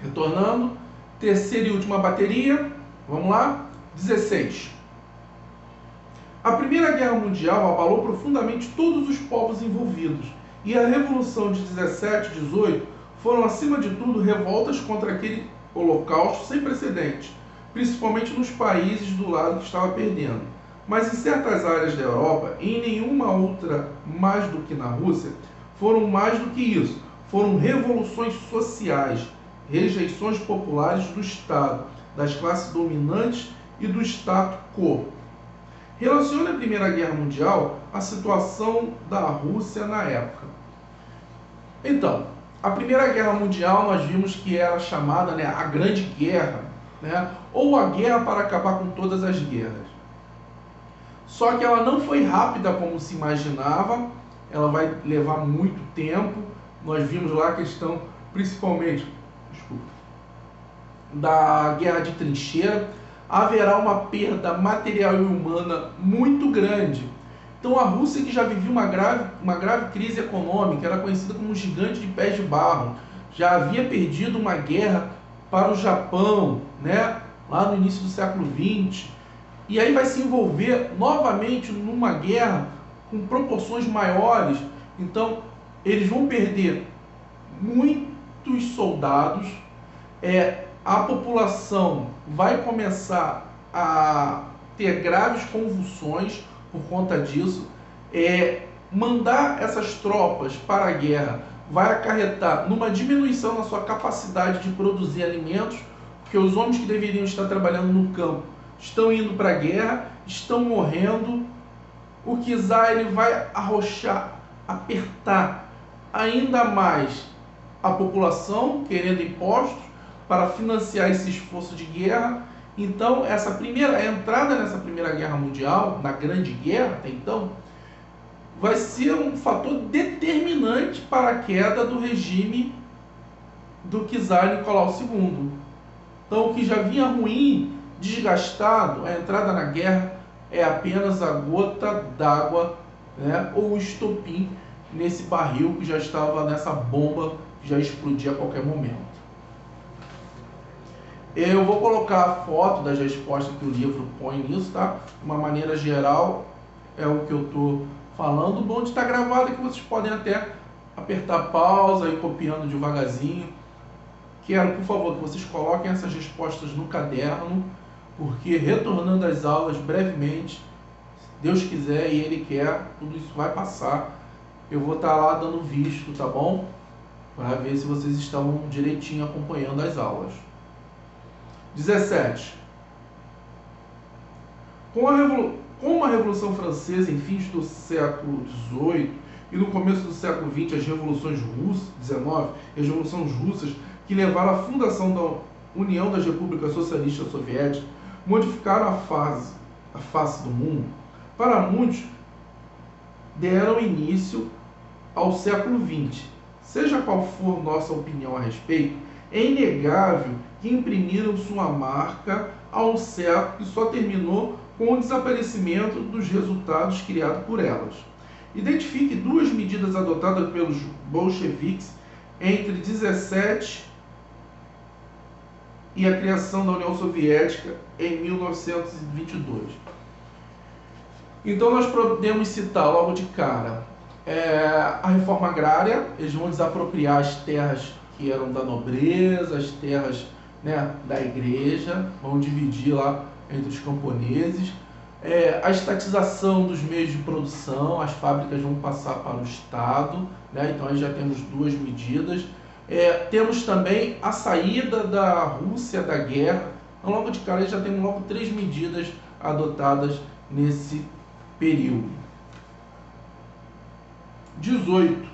Retornando, terceira e última bateria, vamos lá, 16. A Primeira Guerra Mundial abalou profundamente todos os povos envolvidos, e a Revolução de 17 e 18 foram, acima de tudo, revoltas contra aquele holocausto sem precedentes, principalmente nos países do lado que estava perdendo. Mas em certas áreas da Europa, e em nenhuma outra mais do que na Rússia, foram mais do que isso, foram revoluções sociais, rejeições populares do Estado, das classes dominantes e do status quo. Relacione a Primeira Guerra Mundial à situação da Rússia na época. Então, a Primeira Guerra Mundial nós vimos que era chamada, a Grande Guerra, ou a guerra para acabar com todas as guerras. Só que ela não foi rápida como se imaginava, ela vai levar muito tempo. Nós vimos lá a questão, principalmente, da guerra de trincheira. Haverá uma perda material e humana muito grande. Então a Rússia, que já vivia uma grave crise econômica, era conhecida como um gigante de pés de barro, já havia perdido uma guerra para o Japão, lá no início do século XX, e aí vai se envolver novamente numa guerra com proporções maiores. Então eles vão perder muitos soldados, a população vai começar a ter graves convulsões por conta disso. Mandar essas tropas para a guerra vai acarretar numa diminuição na sua capacidade de produzir alimentos, porque os homens que deveriam estar trabalhando no campo estão indo para a guerra, estão morrendo. O czar ele vai arrochar, apertar ainda mais a população, querendo impostos para financiar esse esforço de guerra. Então, a entrada nessa Primeira Guerra Mundial, na Grande Guerra até então, vai ser um fator determinante para a queda do regime do czar Nicolau II. Então, o que já vinha ruim, desgastado, a entrada na guerra é apenas a gota d'água, ou o estopim nesse barril que já estava nessa bomba que já explodia a qualquer momento. Eu vou colocar a foto das respostas que o livro põe nisso, tá? De uma maneira geral, é o que eu estou falando. O bom de estar gravado é que vocês podem até apertar pausa e ir copiando devagarzinho. Quero, por favor, que vocês coloquem essas respostas no caderno, porque retornando às aulas brevemente, se Deus quiser e Ele quer, tudo isso vai passar. Eu vou estar lá dando visto, tá bom? Para ver se vocês estão direitinho acompanhando as aulas. 17. Com a Revolução Francesa em fins do século XVIII e no começo do século XX, as revoluções russas, as revoluções russas, que levaram à fundação da União das Repúblicas Socialistas Soviéticas, modificaram a face do mundo. Para muitos, deram início ao século XX. Seja qual for nossa opinião a respeito, é inegável que imprimiram sua marca ao século que só terminou com o desaparecimento dos resultados criados por elas. Identifique duas medidas adotadas pelos bolcheviques entre 17 e a criação da União Soviética em 1922. Então nós podemos citar logo de cara a reforma agrária. Eles vão desapropriar as terras que eram da nobreza, as terras da igreja, vão dividir lá entre os camponeses. A estatização dos meios de produção, as fábricas vão passar para o Estado, então aí já temos duas medidas. Temos também a saída da Rússia da guerra. Então, logo de cara já temos logo 3 medidas adotadas nesse período. 18.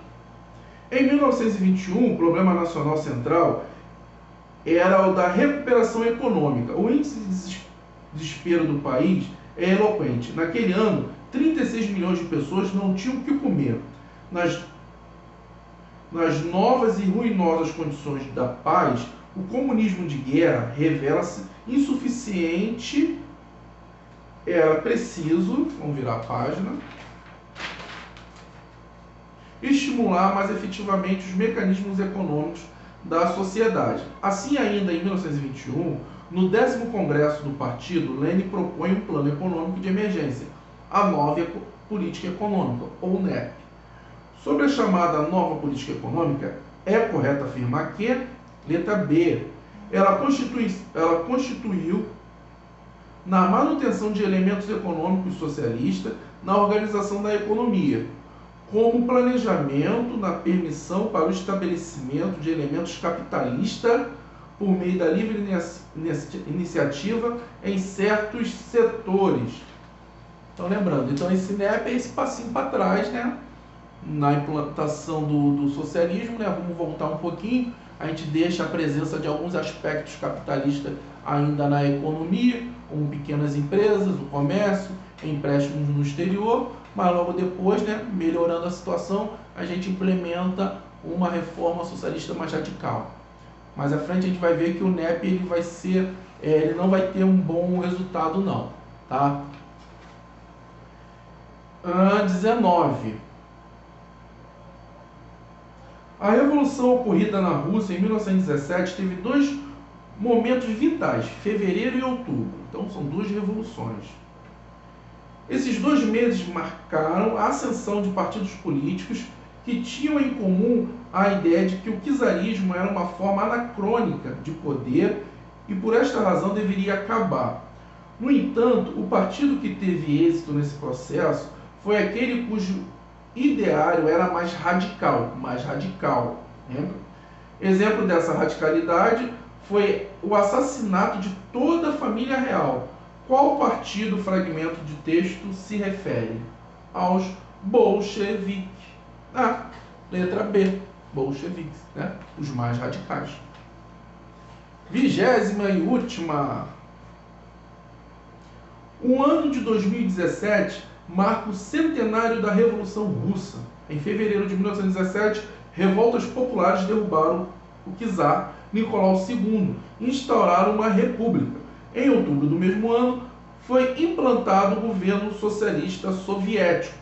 Em 1921, o problema nacional central era o da recuperação econômica. O índice de desespero do país é eloquente. Naquele ano, 36 milhões de pessoas não tinham o que comer. Nas novas e ruinosas condições da paz, o comunismo de guerra revela-se insuficiente. Era preciso, vamos virar a página, estimular mais efetivamente os mecanismos econômicos da sociedade. Assim, ainda em 1921, no 10º Congresso do Partido, Lênin propõe um plano econômico de emergência, a Nova Política Econômica, ou NEP. Sobre a chamada Nova Política Econômica, é correto afirmar que, letra B, ela constituiu na manutenção de elementos econômicos socialistas na organização da economia, como planejamento na permissão para o estabelecimento de elementos capitalistas por meio da livre iniciativa em certos setores. Então, lembrando, então esse NEP é esse passinho para trás, né? Na implantação do socialismo, né? Vamos voltar um pouquinho, a gente deixa a presença de alguns aspectos capitalistas ainda na economia, como pequenas empresas, o comércio, empréstimos no exterior, mas logo depois, né, melhorando a situação, a gente implementa uma reforma socialista mais radical. Mais à frente a gente vai ver que o NEP ele não vai ter um bom resultado não, tá? 19. A revolução ocorrida na Rússia em 1917 teve dois momentos vitais, fevereiro e outubro. Então são duas revoluções. Esses 2 meses marcaram a ascensão de partidos políticos que tinham em comum a ideia de que o czarismo era uma forma anacrônica de poder e por esta razão deveria acabar. No entanto, o partido que teve êxito nesse processo foi aquele cujo ideário era mais radical. Lembra? Exemplo dessa radicalidade foi o assassinato de toda a família real. Qual partido o fragmento de texto se refere? Aos bolcheviques. Letra B, bolcheviques, né? Os mais radicais. 20ª e última. O ano de 2017 marca o centenário da Revolução Russa. Em fevereiro de 1917, revoltas populares derrubaram o czar Nicolau II e instauraram uma república. Em outubro do mesmo ano, foi implantado o governo socialista soviético.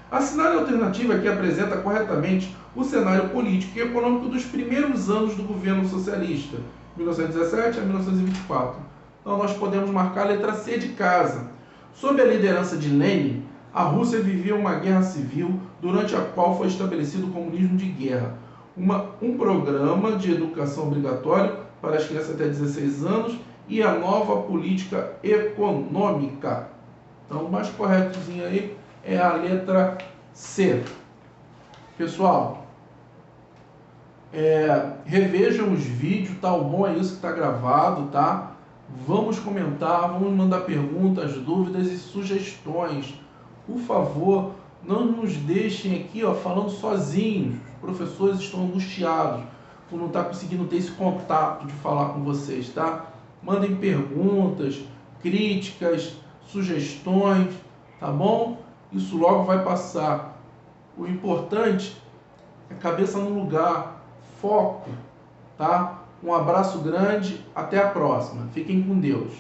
A cenário alternativa aqui apresenta corretamente o cenário político e econômico dos primeiros anos do governo socialista, 1917 a 1924. Então nós podemos marcar a letra C de casa. Sob a liderança de Lenin, a Rússia vivia uma guerra civil durante a qual foi estabelecido o comunismo de guerra, um programa de educação obrigatório para as crianças até 16 anos e a nova política econômica. Então, o mais corretozinho aí é a letra C. Pessoal, revejam os vídeos, tá? O bom é isso que está gravado, tá? Vamos comentar, vamos mandar perguntas, dúvidas e sugestões. Por favor, não nos deixem aqui falando sozinhos. Os professores estão angustiados por não estar conseguindo ter esse contato de falar com vocês, tá? Mandem perguntas, críticas, sugestões, tá bom? Isso logo vai passar. O importante é cabeça no lugar, foco, tá? Um abraço grande, até a próxima. Fiquem com Deus.